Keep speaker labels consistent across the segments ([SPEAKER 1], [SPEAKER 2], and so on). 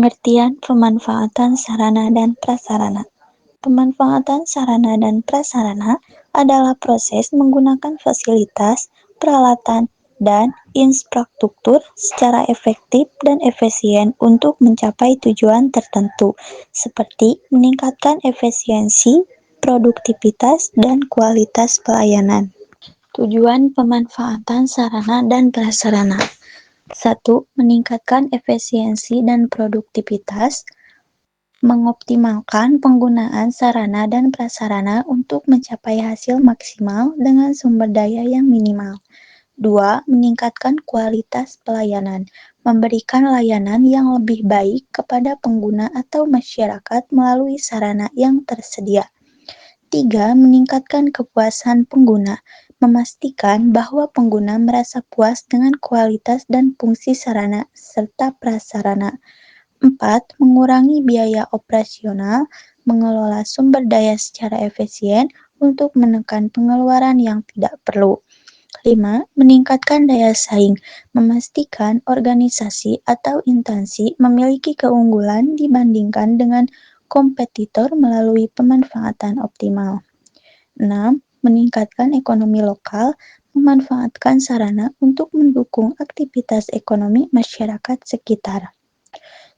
[SPEAKER 1] Pengertian pemanfaatan sarana dan prasarana. Pemanfaatan sarana dan prasarana adalah proses menggunakan fasilitas, peralatan, dan infrastruktur secara efektif dan efisien untuk mencapai tujuan tertentu, seperti meningkatkan efisiensi, produktivitas, dan kualitas pelayanan. Tujuan pemanfaatan sarana dan prasarana. 1. Meningkatkan efisiensi dan produktivitas, mengoptimalkan penggunaan sarana dan prasarana untuk mencapai hasil maksimal dengan sumber daya yang minimal. 2. Meningkatkan kualitas pelayanan, memberikan layanan yang lebih baik kepada pengguna atau masyarakat melalui sarana yang tersedia. 3. Meningkatkan kepuasan pengguna, memastikan bahwa pengguna merasa puas dengan kualitas dan fungsi sarana serta prasarana. 4. Mengurangi biaya operasional, mengelola sumber daya secara efisien untuk menekan pengeluaran yang tidak perlu. 5. Meningkatkan daya saing, memastikan organisasi atau instansi memiliki keunggulan dibandingkan dengan kompetitor melalui pemanfaatan optimal. 6. Meningkatkan ekonomi lokal, memanfaatkan sarana untuk mendukung aktivitas ekonomi masyarakat sekitar.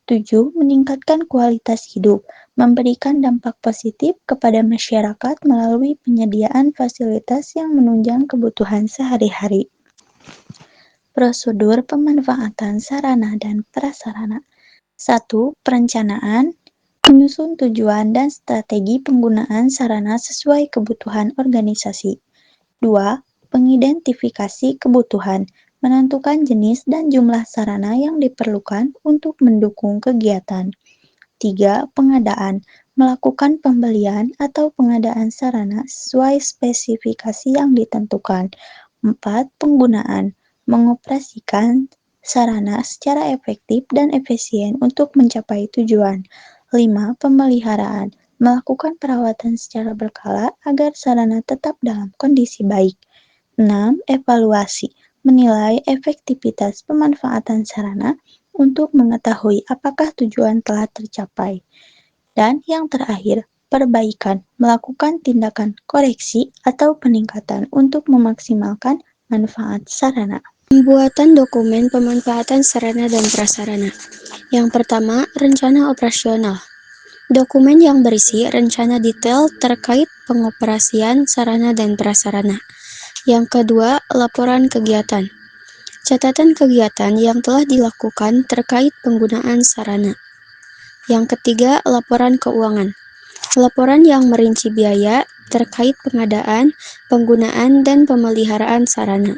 [SPEAKER 1] 7. Meningkatkan kualitas hidup, memberikan dampak positif kepada masyarakat melalui penyediaan fasilitas yang menunjang kebutuhan sehari-hari. Prosedur pemanfaatan sarana dan prasarana. 1. Perencanaan, menyusun tujuan dan strategi penggunaan sarana sesuai kebutuhan organisasi. 2. Pengidentifikasi kebutuhan, menentukan jenis dan jumlah sarana yang diperlukan untuk mendukung kegiatan. 3. Pengadaan, melakukan pembelian atau pengadaan sarana sesuai spesifikasi yang ditentukan. 4. Penggunaan, mengoperasikan sarana secara efektif dan efisien untuk mencapai tujuan. 5. Pemeliharaan, melakukan perawatan secara berkala agar sarana tetap dalam kondisi baik. 6. Evaluasi, menilai efektivitas pemanfaatan sarana untuk mengetahui apakah tujuan telah tercapai. Dan yang terakhir, perbaikan, melakukan tindakan koreksi atau peningkatan untuk memaksimalkan manfaat sarana.
[SPEAKER 2] Pembuatan dokumen pemanfaatan sarana dan prasarana. Yang pertama, rencana operasional. Dokumen yang berisi rencana detail terkait pengoperasian sarana dan prasarana. Yang kedua, laporan kegiatan. Catatan kegiatan yang telah dilakukan terkait penggunaan sarana. Yang ketiga, laporan keuangan. Laporan yang merinci biaya terkait pengadaan, penggunaan, dan pemeliharaan sarana.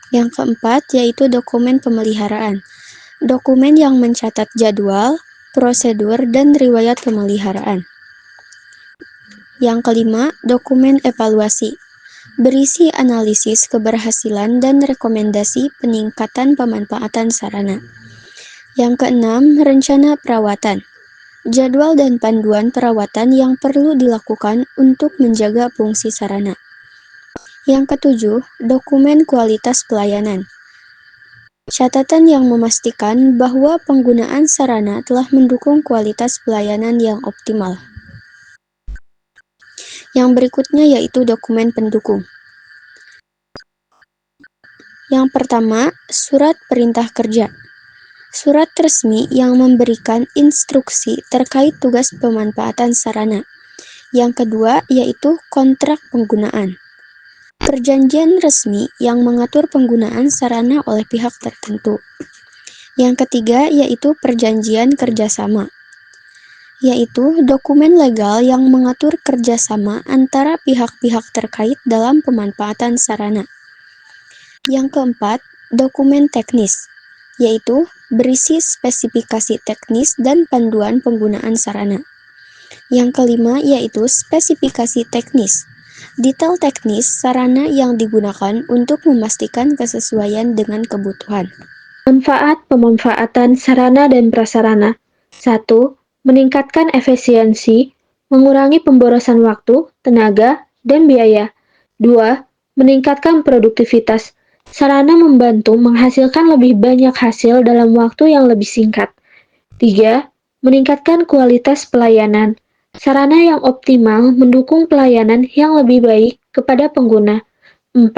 [SPEAKER 2] Yang keempat, yaitu dokumen pemeliharaan. Dokumen yang mencatat jadwal, prosedur, dan riwayat pemeliharaan. Yang kelima, dokumen evaluasi. Berisi analisis keberhasilan dan rekomendasi peningkatan pemanfaatan sarana. Yang keenam, rencana perawatan. Jadwal dan panduan perawatan yang perlu dilakukan untuk menjaga fungsi sarana. Yang ketujuh, dokumen kualitas pelayanan. Catatan yang memastikan bahwa penggunaan sarana telah mendukung kualitas pelayanan yang optimal. Yang berikutnya yaitu dokumen pendukung. Yang pertama, surat perintah kerja. Surat resmi yang memberikan instruksi terkait tugas pemanfaatan sarana. Yang kedua yaitu kontrak penggunaan. Perjanjian resmi yang mengatur penggunaan sarana oleh pihak tertentu. Yang ketiga yaitu perjanjian kerjasama, yaitu dokumen legal yang mengatur kerjasama antara pihak-pihak terkait dalam pemanfaatan sarana. Yang keempat, dokumen teknis, yaitu berisi spesifikasi teknis dan panduan penggunaan sarana. Yang kelima yaitu spesifikasi teknis. Detail teknis sarana yang digunakan untuk memastikan kesesuaian dengan kebutuhan.
[SPEAKER 3] Manfaat pemanfaatan sarana dan prasarana. 1. Meningkatkan efisiensi, mengurangi pemborosan waktu, tenaga, dan biaya. 2. Meningkatkan produktivitas. Sarana membantu menghasilkan lebih banyak hasil dalam waktu yang lebih singkat. 3. meningkatkan kualitas pelayanan. Sarana yang optimal mendukung pelayanan yang lebih baik kepada pengguna. 4.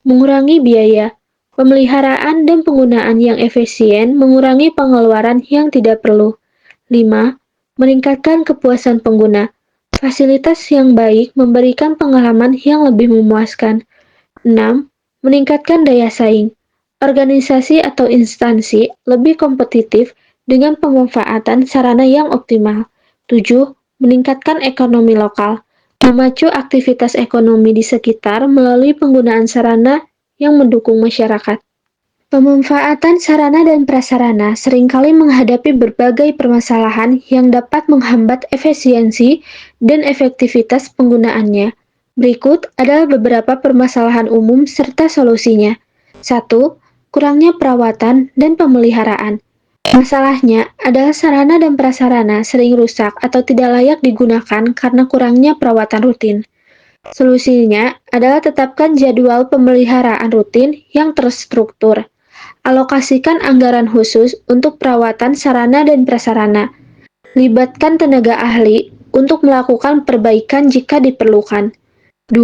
[SPEAKER 3] Mengurangi biaya. Pemeliharaan dan penggunaan yang efisien mengurangi pengeluaran yang tidak perlu. 5. Meningkatkan kepuasan pengguna. Fasilitas yang baik memberikan pengalaman yang lebih memuaskan. 6. Meningkatkan daya saing. Organisasi atau instansi lebih kompetitif dengan pemanfaatan sarana yang optimal. 7. Meningkatkan ekonomi lokal. Memacu aktivitas ekonomi di sekitar melalui penggunaan sarana yang mendukung masyarakat. Pemanfaatan sarana dan prasarana seringkali menghadapi berbagai permasalahan yang dapat menghambat efisiensi dan efektivitas penggunaannya. Berikut adalah beberapa permasalahan umum serta solusinya. 1. Kurangnya perawatan dan pemeliharaan. Masalahnya adalah sarana dan prasarana sering rusak atau tidak layak digunakan karena kurangnya perawatan rutin. Solusinya adalah tetapkan jadwal pemeliharaan rutin yang terstruktur. Alokasikan anggaran khusus untuk perawatan sarana dan prasarana. Libatkan tenaga ahli untuk melakukan perbaikan jika diperlukan. 2.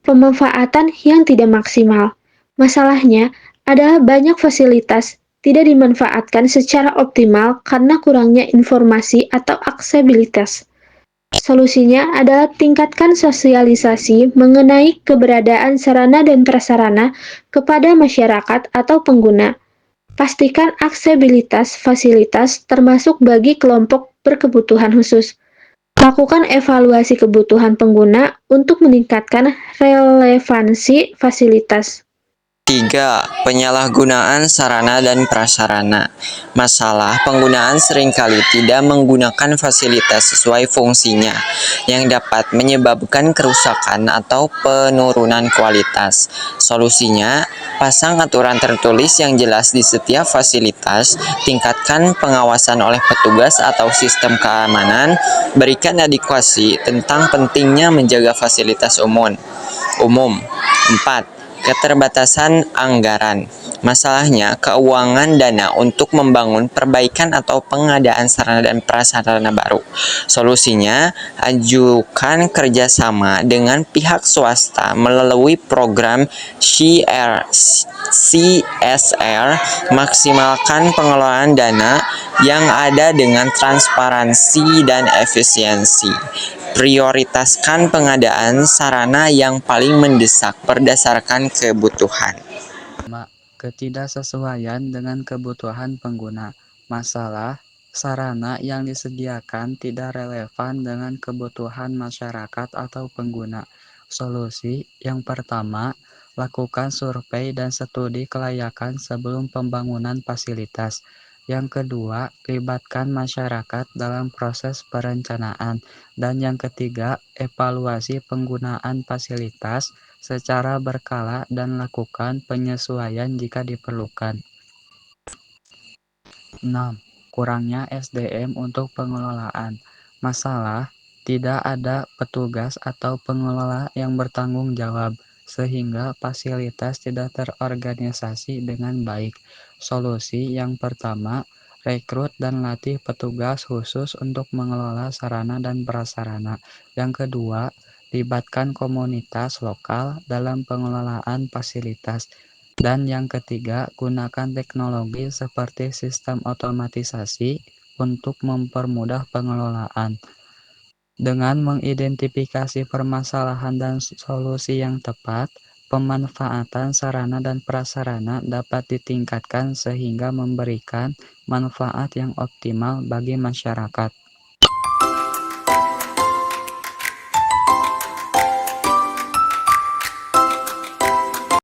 [SPEAKER 3] Pemanfaatan yang tidak maksimal. Masalahnya adalah banyak fasilitas tidak dimanfaatkan secara optimal karena kurangnya informasi atau aksesibilitas. Solusinya adalah tingkatkan sosialisasi mengenai keberadaan sarana dan prasarana kepada masyarakat atau pengguna. Pastikan aksesibilitas fasilitas termasuk bagi kelompok berkebutuhan khusus. Lakukan evaluasi kebutuhan pengguna untuk meningkatkan relevansi fasilitas.
[SPEAKER 4] 3. Penyalahgunaan sarana dan prasarana. Masalah penggunaan seringkali tidak menggunakan fasilitas sesuai fungsinya, yang dapat menyebabkan kerusakan atau penurunan kualitas. Solusinya, pasang aturan tertulis yang jelas di setiap fasilitas, tingkatkan pengawasan oleh petugas atau sistem keamanan, berikan edukasi tentang pentingnya menjaga fasilitas umum. 4. Keterbatasan anggaran. Masalahnya, keuangan dana untuk membangun perbaikan atau pengadaan sarana dan prasarana baru. Solusinya, ajukan kerjasama dengan pihak swasta melalui program CSR, maksimalkan pengelolaan dana yang ada dengan transparansi dan efisiensi. Prioritaskan pengadaan sarana yang paling mendesak berdasarkan kebutuhan.
[SPEAKER 5] Ketidaksesuaian dengan kebutuhan pengguna. Masalah, sarana yang disediakan tidak relevan dengan kebutuhan masyarakat atau pengguna. Solusi yang pertama, lakukan survei dan studi kelayakan sebelum pembangunan fasilitas. Yang kedua, libatkan masyarakat dalam proses perencanaan. Dan yang ketiga, evaluasi penggunaan fasilitas secara berkala dan lakukan penyesuaian jika diperlukan. 6. Kurangnya SDM untuk pengelolaan. Masalah, tidak ada petugas atau pengelola yang bertanggung jawab, sehingga fasilitas tidak terorganisasi dengan baik. Solusi yang pertama, rekrut dan latih petugas khusus untuk mengelola sarana dan prasarana. Yang kedua, libatkan komunitas lokal dalam pengelolaan fasilitas. Dan yang ketiga, gunakan teknologi seperti sistem otomatisasi untuk mempermudah pengelolaan. Dengan mengidentifikasi permasalahan dan solusi yang tepat, pemanfaatan sarana dan prasarana dapat ditingkatkan sehingga memberikan manfaat yang optimal bagi masyarakat.